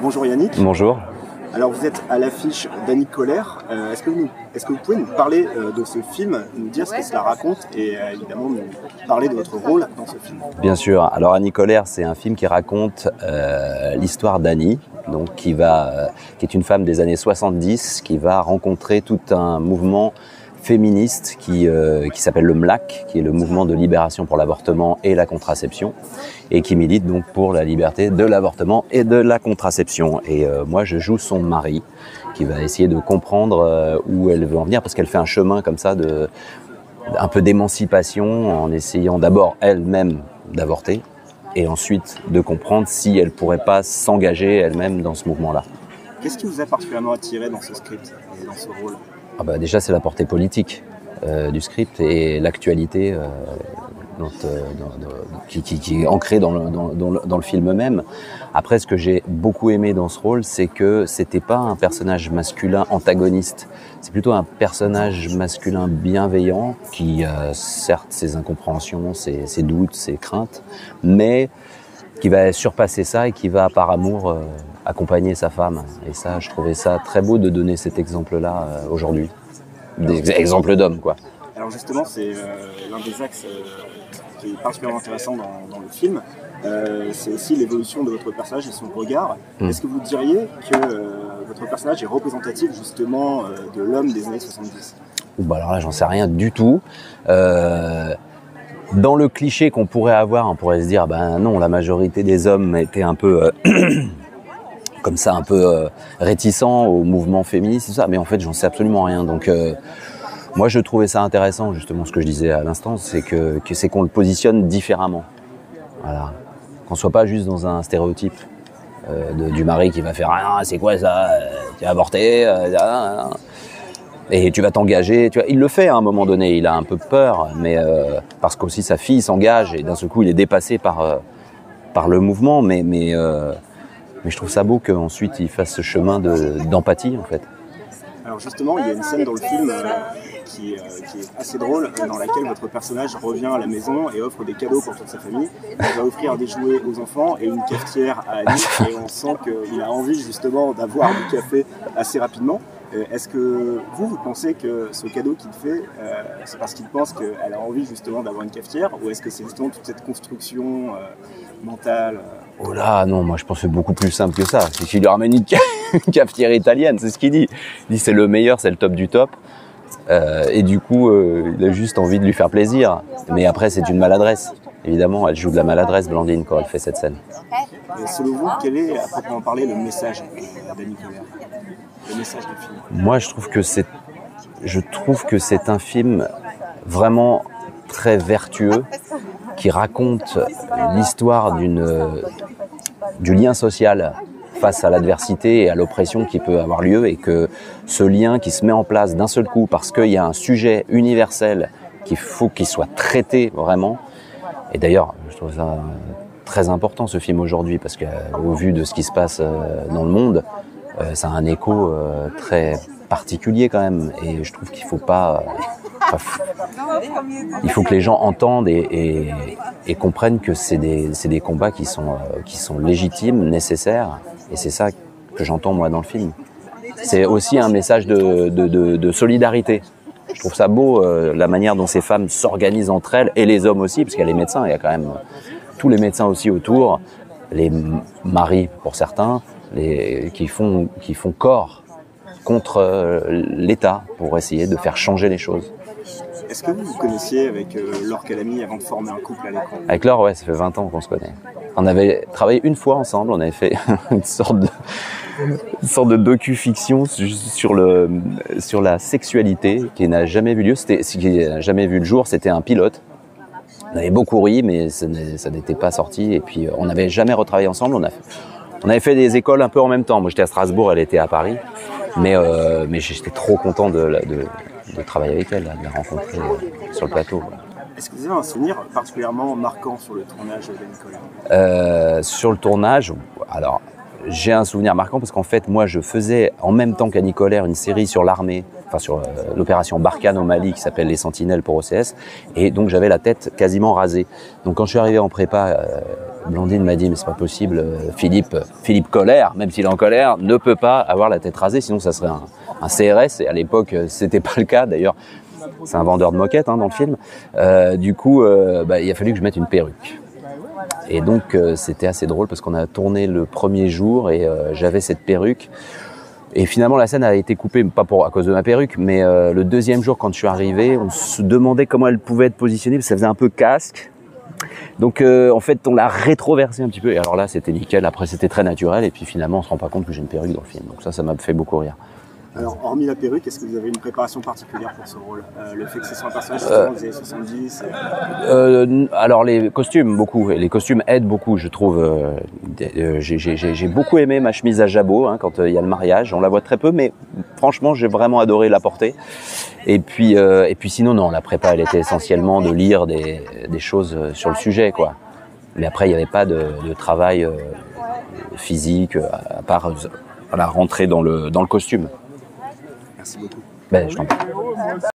Bonjour Yannick. Bonjour. Alors vous êtes à l'affiche d'Annie Colère. Est-ce que vous pouvez nous parler de ce film, nous dire ce que cela raconte et évidemment nous parler de votre rôle dans ce film? Bien sûr. Alors Annie Colère, c'est un film qui raconte l'histoire d'Annie, donc qui est une femme des années 70, qui va rencontrer tout un mouvement féministe qui s'appelle le MLAC, qui est le mouvement de libération pour l'avortement et la contraception, et qui milite donc pour la liberté de l'avortement et de la contraception. Et moi, je joue son mari, qui va essayer de comprendre où elle veut en venir, parce qu'elle fait un chemin comme ça un peu d'émancipation, en essayant d'abord elle-même d'avorter, et ensuite de comprendre si elle pourrait pas s'engager elle-même dans ce mouvement-là. Qu'est-ce qui vous a particulièrement attiré dans ce script et dans ce rôle? Déjà, c'est la portée politique du script et l'actualité qui est ancrée dans le film même. Après, ce que j'ai beaucoup aimé dans ce rôle, c'est que c'était pas un personnage masculin antagoniste. C'est plutôt un personnage masculin bienveillant qui a certes ses incompréhensions, ses doutes, ses craintes, mais qui va surpasser ça et qui va par amour accompagner sa femme. Et ça, je trouvais ça très beau de donner cet exemple-là aujourd'hui. Des exemples d'hommes, quoi. Alors justement, c'est l'un des axes qui est particulièrement intéressant dans le film. C'est aussi l'évolution de votre personnage et son regard. Est-ce que vous diriez que votre personnage est représentatif justement de l'homme des années 70? Alors là, j'en sais rien du tout. Dans le cliché qu'on pourrait avoir, on pourrait se dire, non, la majorité des hommes étaient un peu comme ça, un peu réticents au mouvement féministe, tout ça. Mais en fait, j'en sais absolument rien. Donc, moi, je trouvais ça intéressant, justement, ce que je disais à l'instant, c'est qu'on le positionne différemment. Voilà. Qu'on soit pas juste dans un stéréotype du mari qui va faire, c'est quoi ça, tu vas avorter, et tu vas t'engager. Tu vois, il le fait à un moment donné, il a un peu peur, mais parce qu'aussi sa fille s'engage et d'un seul coup il est dépassé par le mouvement, mais je trouve ça beau qu'ensuite il fasse ce chemin d'empathie en fait. Alors justement, il y a une scène dans le film qui est assez drôle, dans laquelle votre personnage revient à la maison et offre des cadeaux pour toute sa famille. Il va offrir des jouets aux enfants et une cafetière à Annie, et on sent qu'il a envie justement d'avoir du café assez rapidement. Est-ce que vous pensez que ce cadeau qu'il fait, c'est parce qu'il pense qu'elle a envie justement d'avoir une cafetière, ou est-ce que c'est justement toute cette construction mentale Oh là, non, moi je pense que c'est beaucoup plus simple que ça. C'est qu'il lui ramène une cafetière italienne, c'est ce qu'il dit. Il dit c'est le meilleur, c'est le top du top. Et du coup, il a juste envie de lui faire plaisir. Mais après, c'est une maladresse. Évidemment, elle joue de la maladresse, Blandine, quand elle fait cette scène. Et selon vous, quel est, à proprement parler, le message d'Annie Colère? Le message du film? Moi, je trouve que c'est un film vraiment très vertueux qui raconte l'histoire du lien social face à l'adversité et à l'oppression qui peut avoir lieu, et que ce lien qui se met en place d'un seul coup parce qu'il y a un sujet universel qu'il faut qu'il soit traité vraiment. Et d'ailleurs, je trouve ça très important ce film aujourd'hui, parce qu'au vu de ce qui se passe dans le monde, ça a un écho très particulier quand même, et je trouve qu'il faut pas... il faut que les gens entendent et comprennent que c'est des combats qui sont légitimes, nécessaires, et c'est ça que j'entends moi dans le film. C'est aussi un message de solidarité. Je trouve ça beau, la manière dont ces femmes s'organisent entre elles, et les hommes aussi, parce qu'il y a les médecins, il y a quand même tous les médecins aussi autour, les maris pour certains, qui font corps contre l'État pour essayer de faire changer les choses. Est-ce que vous connaissiez avec Laure Calamy avant de former un couple à l'écran? Avec Laure, ouais, ça fait 20 ans qu'on se connaît. On avait travaillé une fois ensemble, on avait fait une sorte de docu-fiction sur la sexualité qui n'a jamais vu lieu. Qui n'a jamais vu le jour, c'était un pilote. On avait beaucoup ri, mais ça n'était pas sorti. Et puis, on n'avait jamais retravaillé ensemble. On avait fait des écoles un peu en même temps. Moi, j'étais à Strasbourg, elle était à Paris. Mais j'étais trop content de travailler avec elle, de la rencontrer sur le plateau. Est-ce que vous avez un souvenir particulièrement marquant sur le tournage d'Annie Colère? Sur le tournage, alors j'ai un souvenir marquant parce qu'en fait, moi, je faisais en même temps qu'Annie Colère une série sur l'armée, enfin sur l'opération Barkhane au Mali qui s'appelle Les Sentinelles pour OCS, et donc j'avais la tête quasiment rasée. Donc quand je suis arrivé en prépa Blandine m'a dit mais c'est pas possible, Philippe Colère, même s'il est en colère, ne peut pas avoir la tête rasée, sinon ça serait un CRS, et à l'époque c'était pas le cas d'ailleurs. C'est un vendeur de moquettes dans le film. Du coup, il a fallu que je mette une perruque. Et donc c'était assez drôle parce qu'on a tourné le premier jour et j'avais cette perruque. Et finalement la scène a été coupée, pas à cause de ma perruque, mais le deuxième jour quand je suis arrivé, on se demandait comment elle pouvait être positionnée parce que ça faisait un peu casque. Donc en fait on l'a rétroversée un petit peu et alors là c'était nickel, après c'était très naturel et puis finalement on se rend pas compte que j'ai une perruque dans le film. Donc ça m'a fait beaucoup rire. Alors, hormis la perruque, est-ce que vous avez une préparation particulière pour ce rôle? Le fait que ce soit un personnage justement des années 70 Alors les costumes, beaucoup. Et les costumes aident beaucoup, je trouve. J'ai beaucoup aimé ma chemise à jabot quand il y a le mariage. On la voit très peu, mais franchement, j'ai vraiment adoré la porter. Et puis sinon, non, la prépa, elle était essentiellement de lire des choses sur le sujet, quoi. Mais après, il n'y avait pas de travail physique, à part rentrer dans le costume. Merci beaucoup. Je t'en prie.